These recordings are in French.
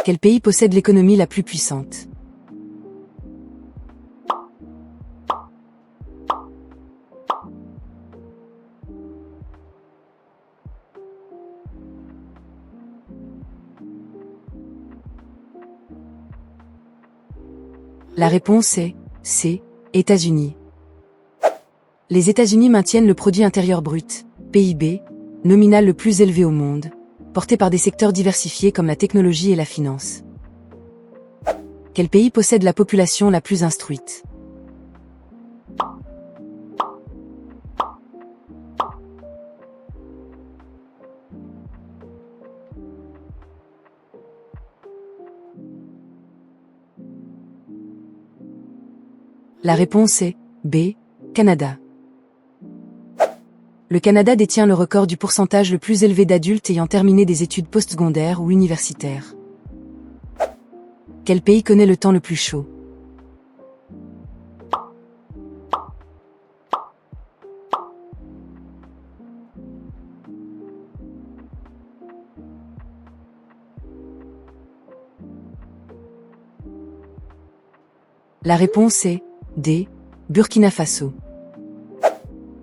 Quel pays possède l'économie la plus puissante? La réponse est C. États-Unis. Les États-Unis maintiennent le produit intérieur brut, PIB, nominal le plus élevé au monde, porté par des secteurs diversifiés comme la technologie et la finance. Quel pays possède la population la plus instruite? La réponse est B. Canada. Le Canada détient le record du pourcentage le plus élevé d'adultes ayant terminé des études postsecondaires ou universitaires. Quel pays connaît le temps le plus chaud? La réponse est D. Burkina Faso.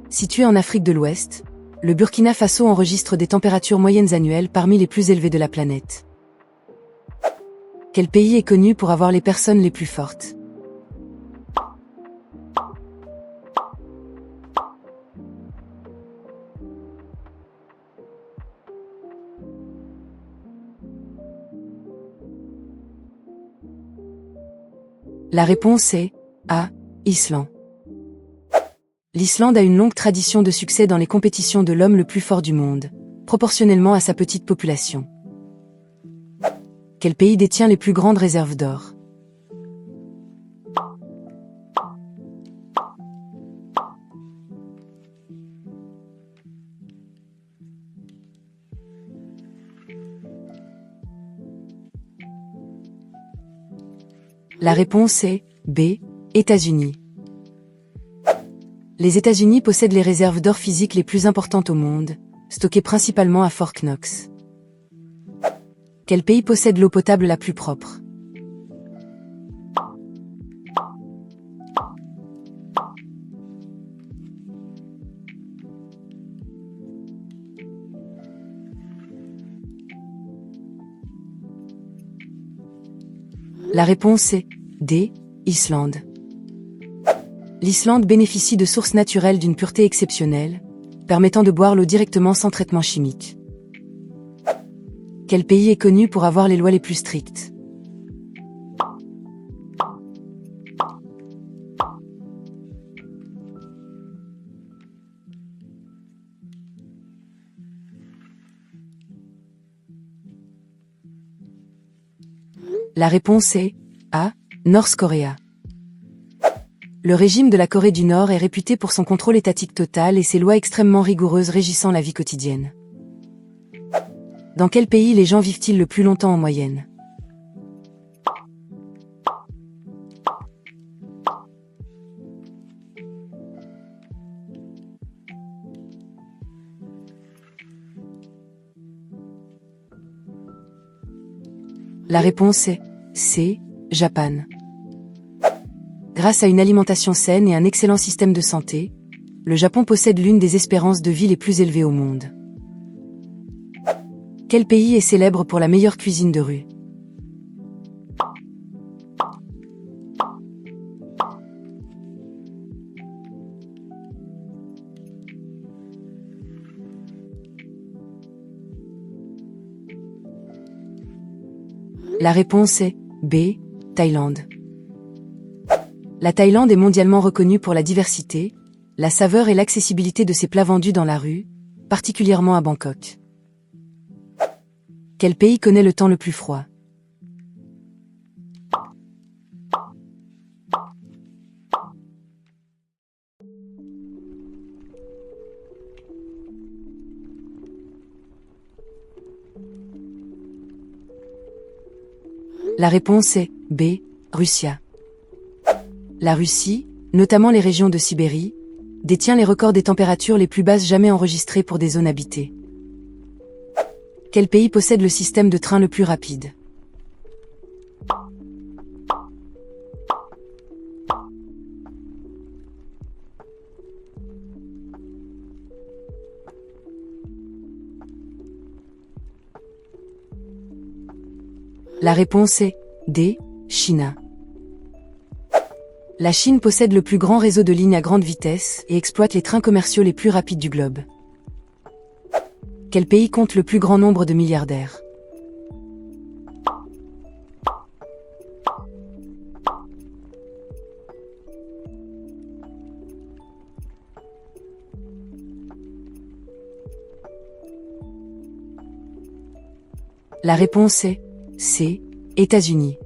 Situé en Afrique de l'Ouest, le Burkina Faso enregistre des températures moyennes annuelles parmi les plus élevées de la planète. Quel pays est connu pour avoir les personnes les plus fortes? La réponse est A. Islande. L'Islande a une longue tradition de succès dans les compétitions de l'homme le plus fort du monde, proportionnellement à sa petite population. Quel pays détient les plus grandes réserves d'or? La réponse est B. États-Unis. Les États-Unis possèdent les réserves d'or physique les plus importantes au monde, stockées principalement à Fort Knox. Quel pays possède l'eau potable la plus propre? La réponse est D. Islande. L'Islande bénéficie de sources naturelles d'une pureté exceptionnelle, permettant de boire l'eau directement sans traitement chimique. Quel pays est connu pour avoir les lois les plus strictes? La réponse est A. North Korea. Le régime de la Corée du Nord est réputé pour son contrôle étatique total et ses lois extrêmement rigoureuses régissant la vie quotidienne. Dans quel pays les gens vivent-ils le plus longtemps en moyenne? La réponse est C. Japon. Grâce à une alimentation saine et un excellent système de santé, le Japon possède l'une des espérances de vie les plus élevées au monde. Quel pays est célèbre pour la meilleure cuisine de rue? La réponse est B. Thaïlande. La Thaïlande est mondialement reconnue pour la diversité, la saveur et l'accessibilité de ses plats vendus dans la rue, particulièrement à Bangkok. Quel pays connaît le temps le plus froid? La réponse est B. Russie. La Russie, notamment les régions de Sibérie, détient les records des températures les plus basses jamais enregistrées pour des zones habitées. Quel pays possède le système de train le plus rapide? La réponse est D. Chine. La Chine possède le plus grand réseau de lignes à grande vitesse et exploite les trains commerciaux les plus rapides du globe. Quel pays compte le plus grand nombre de milliardaires? La réponse est C. États-Unis.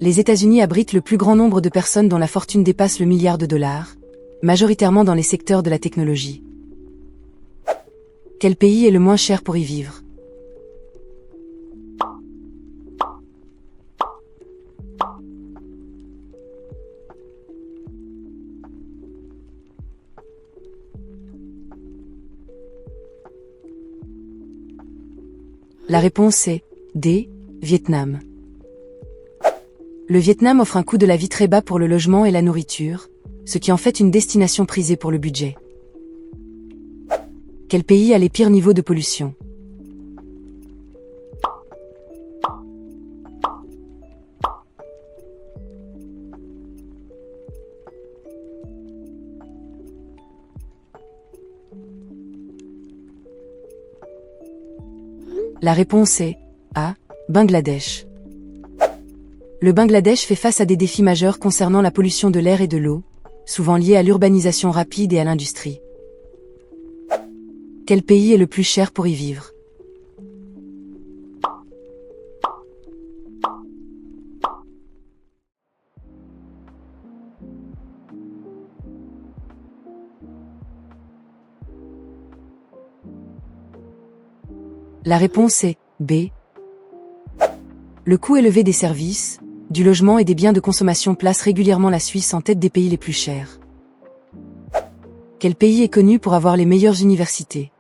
Les États-Unis abritent le plus grand nombre de personnes dont la fortune dépasse le milliard de dollars, majoritairement dans les secteurs de la technologie. Quel pays est le moins cher pour y vivre? La réponse est D. Vietnam. Le Vietnam offre un coût de la vie très bas pour le logement et la nourriture, ce qui en fait une destination prisée pour le budget. Quel pays a les pires niveaux de pollution? La réponse est A. Bangladesh. Le Bangladesh fait face à des défis majeurs concernant la pollution de l'air et de l'eau, souvent liés à l'urbanisation rapide et à l'industrie. Quel pays est le plus cher pour y vivre? La réponse est B. Le coût élevé des services, du logement et des biens de consommation place régulièrement la Suisse en tête des pays les plus chers. Quel pays est connu pour avoir les meilleures universités?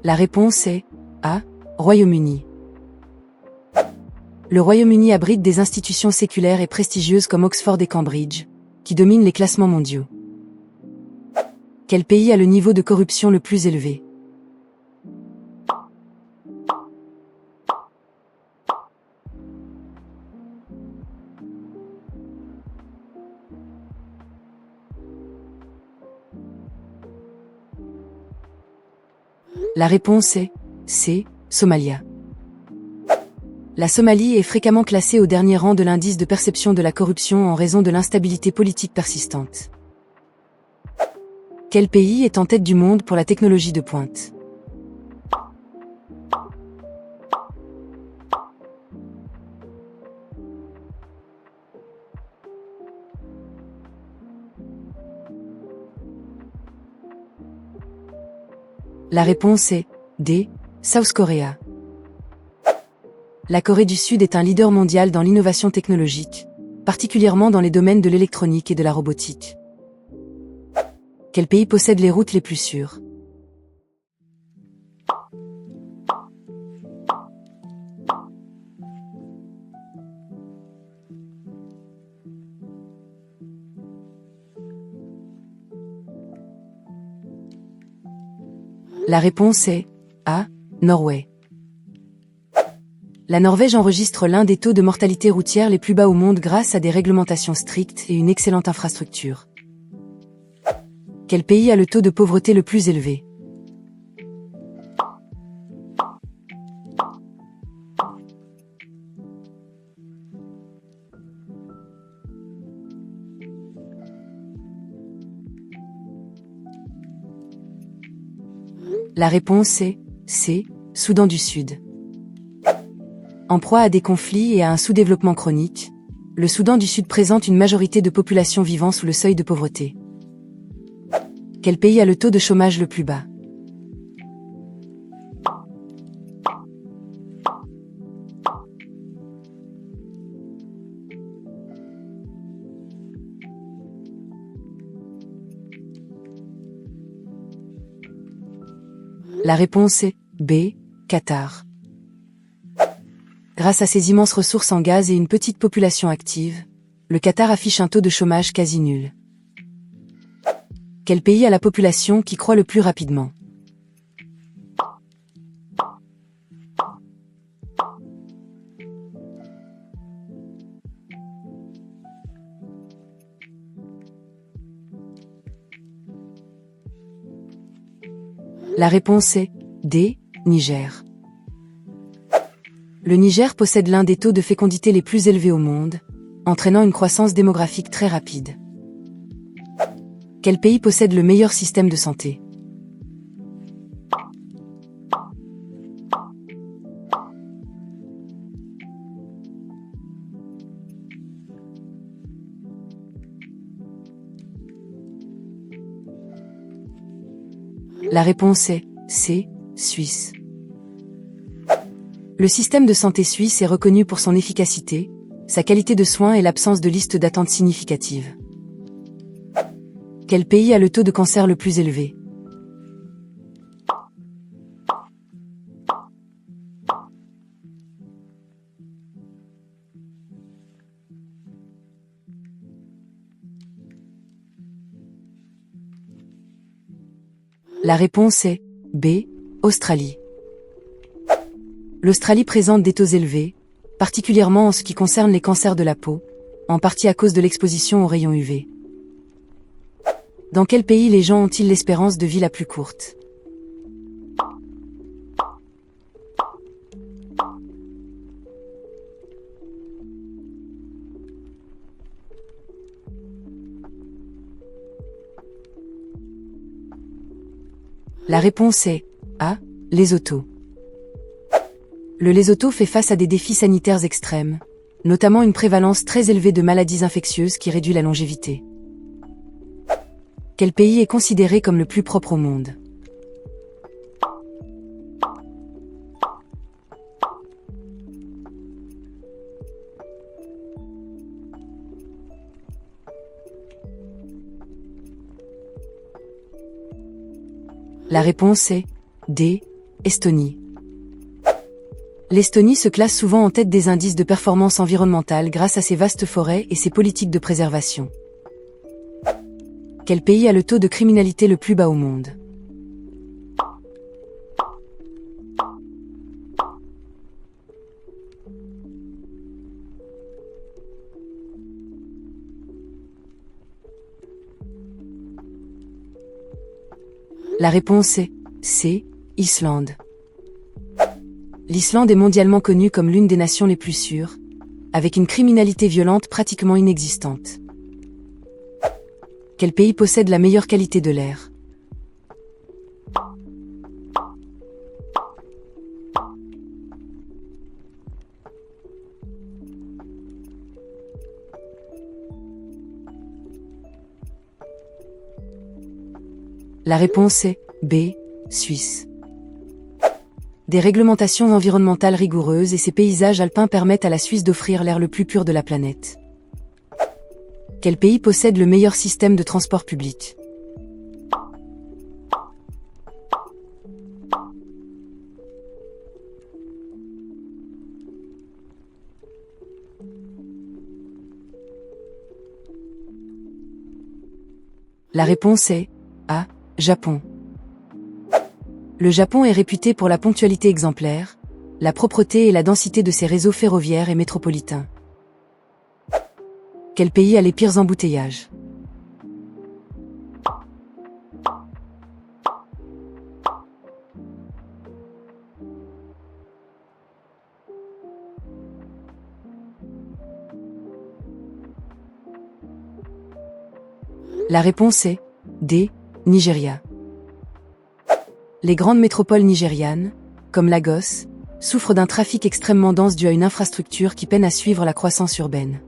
La réponse est A. Royaume-Uni. Le Royaume-Uni abrite des institutions séculaires et prestigieuses comme Oxford et Cambridge, qui dominent les classements mondiaux. Quel pays a le niveau de corruption le plus élevé? La réponse est C. Somalia. La Somalie est fréquemment classée au dernier rang de l'indice de perception de la corruption en raison de l'instabilité politique persistante. Quel pays est en tête du monde pour la technologie de pointe? La réponse est D. South Korea. La Corée du Sud est un leader mondial dans l'innovation technologique, particulièrement dans les domaines de l'électronique et de la robotique. Quel pays possède les routes les plus sûres? La réponse est A. Norway. La Norvège enregistre l'un des taux de mortalité routière les plus bas au monde grâce à des réglementations strictes et une excellente infrastructure. Quel pays a le taux de pauvreté le plus élevé? La réponse est C. Soudan du Sud. En proie à des conflits et à un sous-développement chronique, le Soudan du Sud présente une majorité de population vivant sous le seuil de pauvreté. Quel pays a le taux de chômage le plus bas? La réponse est B. Qatar. Grâce à ses immenses ressources en gaz et une petite population active, le Qatar affiche un taux de chômage quasi nul. Quel pays a la population qui croît le plus rapidement? La réponse est D. Niger. Le Niger possède l'un des taux de fécondité les plus élevés au monde, entraînant une croissance démographique très rapide. Quel pays possède le meilleur système de santé? La réponse est C. Suisse. Le système de santé suisse est reconnu pour son efficacité, sa qualité de soins et l'absence de liste d'attente significative. Quel pays a le taux de cancer le plus élevé? La réponse est B. Australie. L'Australie présente des taux élevés, particulièrement en ce qui concerne les cancers de la peau, en partie à cause de l'exposition aux rayons UV. Dans quel pays les gens ont-ils l'espérance de vie la plus courte? La réponse est A. Lesotho. Le Lesotho fait face à des défis sanitaires extrêmes, notamment une prévalence très élevée de maladies infectieuses qui réduit la longévité. Quel pays est considéré comme le plus propre au monde? La réponse est D. Estonie. L'Estonie se classe souvent en tête des indices de performance environnementale grâce à ses vastes forêts et ses politiques de préservation. Quel pays a le taux de criminalité le plus bas au monde? La réponse est C. Islande. L'Islande est mondialement connue comme l'une des nations les plus sûres, avec une criminalité violente pratiquement inexistante. Quel pays possède la meilleure qualité de l'air? La réponse est B. Suisse. Des réglementations environnementales rigoureuses et ses paysages alpins permettent à la Suisse d'offrir l'air le plus pur de la planète. Quel pays possède le meilleur système de transport public? La réponse est A. Japon. Le Japon est réputé pour la ponctualité exemplaire, la propreté et la densité de ses réseaux ferroviaires et métropolitains. Quel pays a les pires embouteillages? La réponse est D. Nigeria. Les grandes métropoles nigérianes, comme Lagos, souffrent d'un trafic extrêmement dense dû à une infrastructure qui peine à suivre la croissance urbaine.